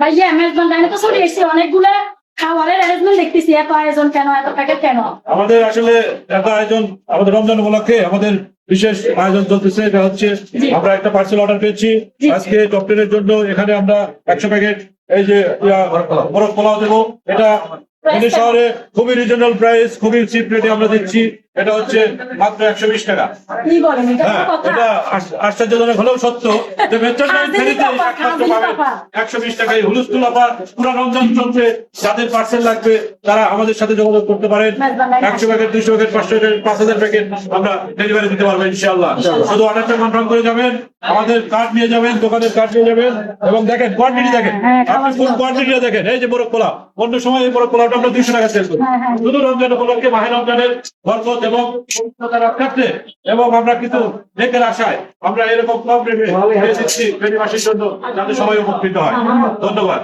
ভাইয়া মেজবান ডাইনে তো চলে এসেছি অনেকগুলা খাবারের অ্যারেঞ্জমেন্ট দেখতেছি, এত আয়োজন কেন, এত প্যাকেট কেন? আমাদের আসলে এত আয়োজন আমাদের রমজান উপলক্ষে আমাদের বিশেষ আয়োজন চলতেছে। এটা হচ্ছে আমরা একটা পার্সেল অর্ডার পেয়েছি আজকে টপ 10 এর জন্য। এখানে আমরা 100 প্যাকেট এই যে মোরগ পোলাও দেবো। এটা শহরে খুবই রিজনেবল প্রাইস, খুবই চিপ রেটে আমরা দিচ্ছি। এটা হচ্ছে মাত্র 120 টাকা। কি বলেন, এটা হ্যাঁ, কোনো কথা? এটা আশ্চর্যজনক হলেও সত্য যে মেট্রোপলিটন ফেরিতে একমাত্র পাবেন 120 টাকায় হুলস্থুল অফার। পুরো রমজান চলছে, যাদের পার্সেল লাগবে তারা আমাদের সাথে যোগাযোগ করতে পারেন। 100 প্যাকেট, 200 প্যাকেট, 500 প্যাকেট, 5000 প্যাকেট আমরা ডেলিভারি দিতে পারবো ইনশাআল্লাহ। শুধু অর্ডারটা কনফার্ম করে যাবেন, আমাদের কার্ড নিয়ে যাবেন, দোকানের কার্ড নিয়ে যাবেন এবং দেখেন কোয়ান্টিটি দেখেন, আপনি কোন কোয়ান্টিটিটা দেখেন। এই যে মোরগ পোলাও, অন্য সময় এই মোরগ পোলাওটা আমরা 200 টাকা সেল করি। শুধু রমজান উপলক্ষে মাহে রমজানের বরকত এবং পবিত্রতা রক্ষার্থে এবং আমরা কিন্তু নেকের আশায় আমরা এরকম কম রেটে দিচ্ছি ফেরিবাসীর জন্য, যাতে সবাই উপকৃত হয়। ধন্যবাদ।